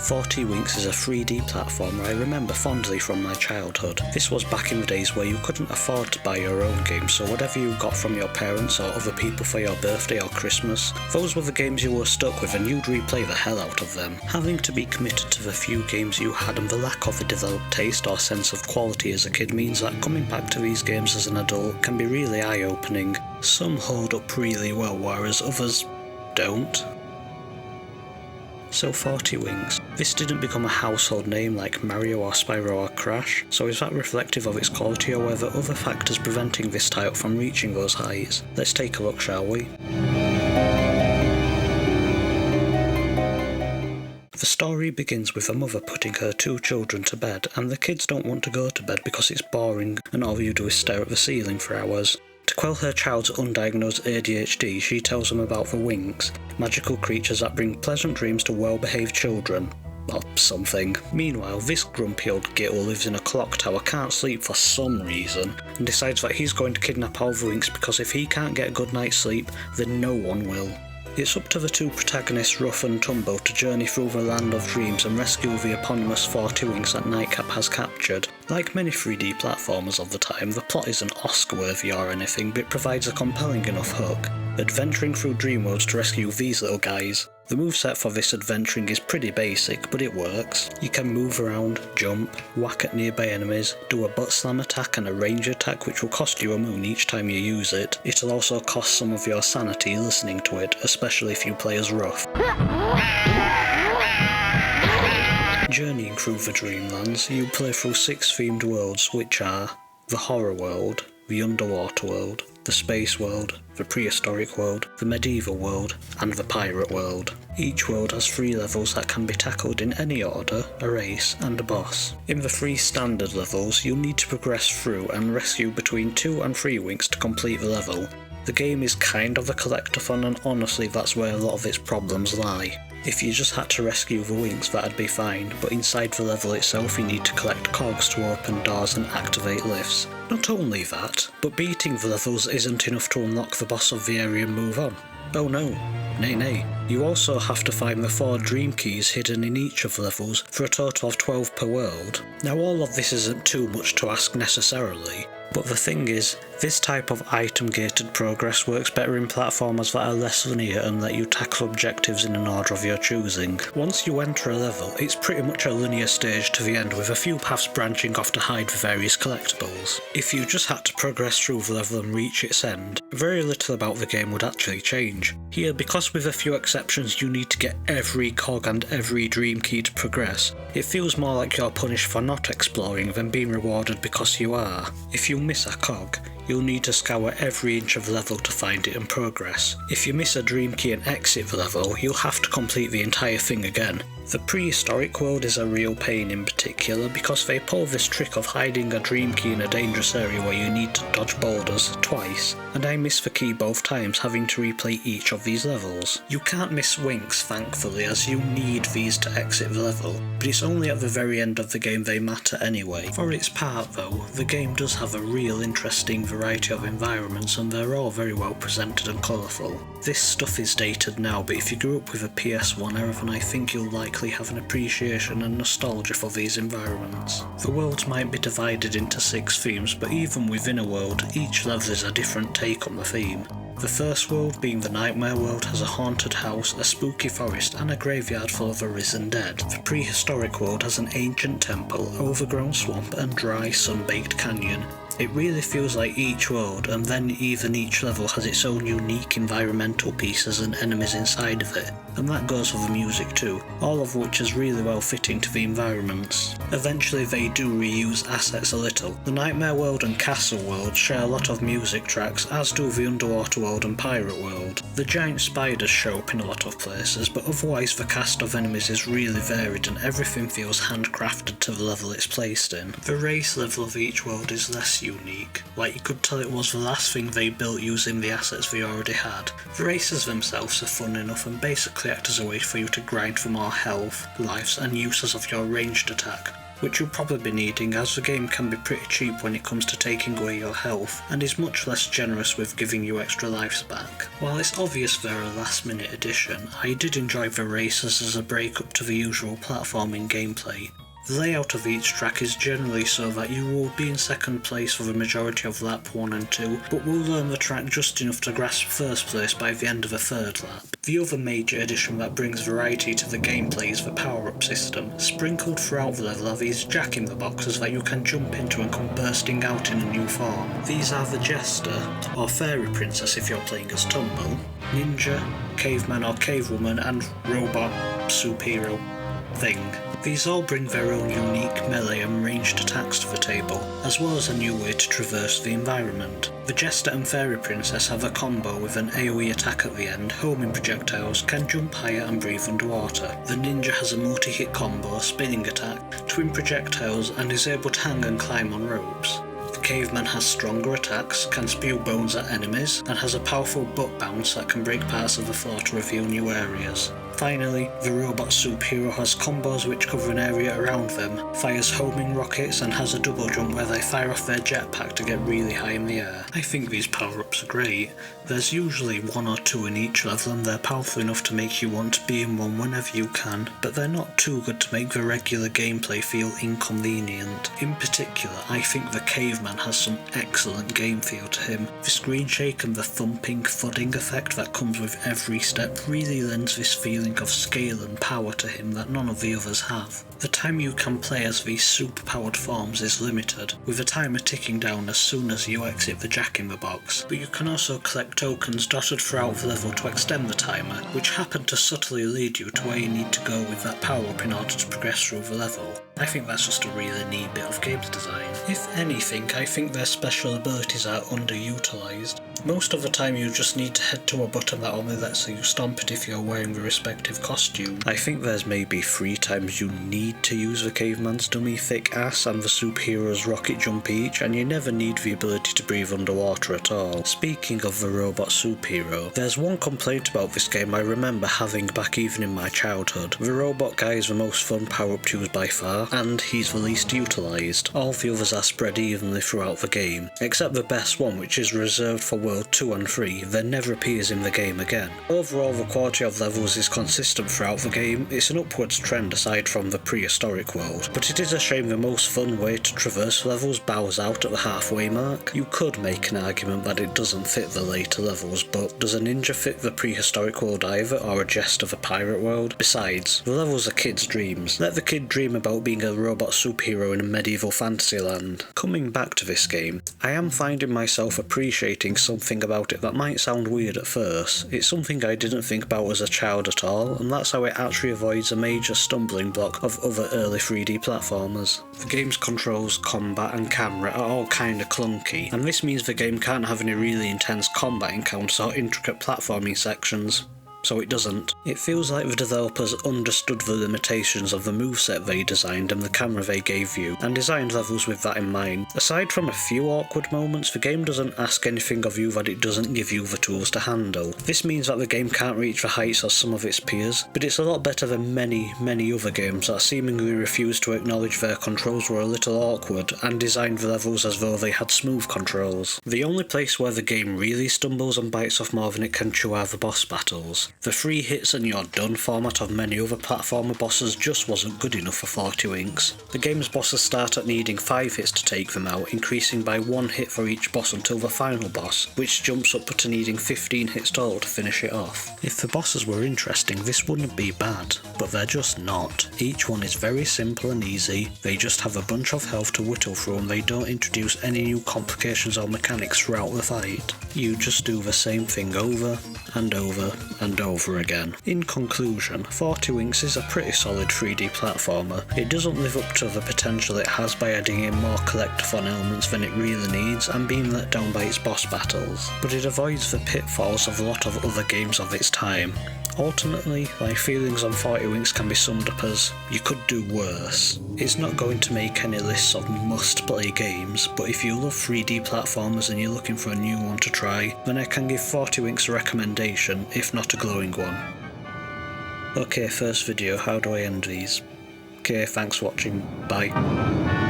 40 Winks is a 3D platformer I remember fondly from my childhood. This was back in the days where you couldn't afford to buy your own games, so whatever you got from your parents or other people for your birthday or Christmas, those were the games you were stuck with and you'd replay the hell out of them. Having to be committed to the few games you had and the lack of a developed taste or sense of quality as a kid means that coming back to these games as an adult can be really eye-opening. Some hold up really well, whereas others don't. So 40 Winks. This didn't become a household name like Mario or Spyro or Crash, so is that reflective of its quality or were there other factors preventing this title from reaching those heights? Let's take a look, shall we? The story begins with a mother putting her 2 children to bed, and the kids don't want to go to bed because it's boring and all you do is stare at the ceiling for hours. To quell her child's undiagnosed ADHD, she tells them about the Winks, magical creatures that bring pleasant dreams to well-behaved children. Or something. Meanwhile, this grumpy old git who lives in a clock tower can't sleep for some reason, and decides that he's going to kidnap all the Winks because if he can't get a good night's sleep, then no one will. It's up to the 2 protagonists Ruff and Tumbo to journey through the land of dreams and rescue the eponymous 40 Winks that Nightcap has captured. Like many 3D platformers of the time, the plot isn't Oscar-worthy or anything, but it provides a compelling enough hook. Adventuring through dream worlds to rescue these little guys. The moveset for this adventuring is pretty basic, but it works. You can move around, jump, whack at nearby enemies, do a butt slam attack and a range attack which will cost you a moon each time you use it. It'll also cost some of your sanity listening to it, especially if you play as Ruff. Journeying through the Dreamlands, you play through 6 themed worlds, which are the Horror World, the Underwater World, the Space World, the Prehistoric World, the Medieval World, and the Pirate World. Each world has 3 levels that can be tackled in any order, a race, and a boss. In the 3 standard levels, you'll need to progress through and rescue between 2 and 3 Winks to complete the level. The game is kind of a collectathon and honestly that's where a lot of its problems lie. If you just had to rescue the Winks that'd be fine, but inside the level itself you need to collect cogs to open doors and activate lifts. Not only that, but beating the levels isn't enough to unlock the boss of the area and move on. Oh no. Nay. You also have to find the 4 dream keys hidden in each of the levels for a total of 12 per world. Now all of this isn't too much to ask necessarily, but the thing is, this type of item-gated progress works better in platformers that are less linear and let you tackle objectives in an order of your choosing. Once you enter a level, it's pretty much a linear stage to the end with a few paths branching off to hide the various collectibles. If you just had to progress through the level and reach its end, very little about the game would actually change. Here, because with a few exceptions you need to get every cog and every dream key to progress, it feels more like you're punished for not exploring than being rewarded because you are. If you miss a cog, you'll need to scour every inch of the level to find it and progress. If you miss a dream key and exit the level, you'll have to complete the entire thing again. The Prehistoric World is a real pain in particular because they pull this trick of hiding a dream key in a dangerous area where you need to dodge boulders twice, and I missed the key both times having to replay each of these levels. You can't miss Winks thankfully as you need these to exit the level, but it's only at the very end of the game they matter anyway. For its part though, the game does have a real interesting variety of environments and they're all very well presented and colourful. This stuff is dated now, but if you grew up with a PS1 era then I think you'll likely have an appreciation and nostalgia for these environments. The worlds might be divided into 6 themes, but even within a world, each level is a different take on the theme. The first world, being the Nightmare World, has a haunted house, a spooky forest and a graveyard full of arisen dead. The Prehistoric World has an ancient temple, overgrown swamp and dry sun-baked canyon. It really feels like each world, and then even each level has its own unique environmental pieces and enemies inside of it. And that goes for the music too, all of which is really well fitting to the environments. Eventually they do reuse assets a little. The Nightmare World and Castle World share a lot of music tracks, as do the Underwater World and Pirate World. The giant spiders show up in a lot of places, but otherwise the cast of enemies is really varied and everything feels handcrafted to the level it's placed in. The race level of each world is less unique, like you could tell it was the last thing they built using the assets they already had. The races themselves are fun enough and basically act as a way for you to grind for more health, lives and uses of your ranged attack. which you'll probably be needing as the game can be pretty cheap when it comes to taking away your health, and is much less generous with giving you extra lives back. While it's obvious they're a last minute addition, I did enjoy the races as a break up to the usual platforming gameplay. The layout of each track is generally so that you will be in second place for the majority of lap 1 and 2, but will learn the track just enough to grasp first place by the end of the third lap. The other major addition that brings variety to the gameplay is the power-up system. Sprinkled throughout the level are these jack-in-the-boxes that you can jump into and come bursting out in a new form. These are the Jester, or Fairy Princess if you're playing as Tumble, Ninja, Caveman or Cavewoman, and Robot Superhero Thing. These all bring their own unique melee and ranged attacks to the table, as well as a new way to traverse the environment. The Jester and Fairy Princess have a combo with an AoE attack at the end, homing projectiles, can jump higher and breathe underwater. The Ninja has a multi-hit combo, spinning attack, twin projectiles, and is able to hang and climb on ropes. The Caveman has stronger attacks, can spew bones at enemies, and has a powerful butt bounce that can break parts of the floor to reveal new areas. Finally, the Robot Superhero has combos which cover an area around them, fires homing rockets, and has a double jump where they fire off their jetpack to get really high in the air. I think these power-ups are great. There's usually 1 or 2 in each level and they're powerful enough to make you want to be in one whenever you can, but they're not too good to make the regular gameplay feel inconvenient. In particular, I think the Caveman has some excellent game feel to him. The screen shake and the thumping, thudding effect that comes with every step really lends this feeling of scale and power to him that none of the others have. The time you can play as these super-powered forms is limited, with a timer ticking down as soon as you exit the jack-in-the-box, but you can also collect tokens dotted throughout the level to extend the timer, which happen to subtly lead you to where you need to go with that power-up in order to progress through the level. I think that's just a really neat bit of games design. If anything, I think their special abilities are underutilised. Most of the time you just need to head to a button that only lets you stomp it if you're wearing the respective costume. I think there's maybe 3 times you need to use the Caveman's dummy thick ass and the superhero's rocket jump each, and you never need the ability to breathe underwater at all. Speaking of the Robot Superhero, there's one complaint about this game I remember having back even in my childhood. The robot guy is the most fun power-up to use by far, and he's the least utilised. All the others are spread evenly throughout the game, except the best one, which is reserved for World 2 and 3, then never appears in the game again. Overall, the quality of levels is consistent throughout the game. It's an upwards trend aside from the prehistoric world, but it is a shame the most fun way to traverse levels bows out at the halfway mark. You could make an argument that it doesn't fit the later levels, but does a ninja fit the prehistoric world either, or a Jester the pirate world? Besides, the levels are kids' dreams. Let the kid dream about being a robot superhero in a medieval fantasy land. Coming back to this game, I am finding myself appreciating something about it that might sound weird at first. It's something I didn't think about as a child at all, and that's how it actually avoids a major stumbling block of other early 3D platformers. The game's controls, combat and camera are all kinda clunky, and this means the game can't have any really intense combat encounters or intricate platforming sections. So it doesn't. It feels like the developers understood the limitations of the moveset they designed and the camera they gave you, and designed levels with that in mind. Aside from a few awkward moments, the game doesn't ask anything of you that it doesn't give you the tools to handle. This means that the game can't reach the heights of some of its peers, but it's a lot better than many other games that seemingly refused to acknowledge their controls were a little awkward and designed the levels as though they had smooth controls. The only place where the game really stumbles and bites off more than it can chew are the boss battles. The 3 hits and you're done format of many other platformer bosses just wasn't good enough for 40 Winks. The game's bosses start at needing 5 hits to take them out, increasing by 1 hit for each boss until the final boss, which jumps up to needing 15 hits total to finish it off. If the bosses were interesting, this wouldn't be bad, but they're just not. Each one is very simple and easy, they just have a bunch of health to whittle through and they don't introduce any new complications or mechanics throughout the fight. You just do the same thing over and over and over again. In conclusion, 40 Winks is a pretty solid 3D platformer. It doesn't live up to the potential it has by adding in more collect-fun elements than it really needs and being let down by its boss battles, but it avoids the pitfalls of a lot of other games of its time. Ultimately, my feelings on 40 Winks can be summed up as, you could do worse. It's not going to make any lists of must-play games, but if you love 3D platformers and you're looking for a new one to try, then I can give 40 Winks a recommendation, if not a glowing one. Okay, first video, how do I end these? Okay, thanks for watching. Bye.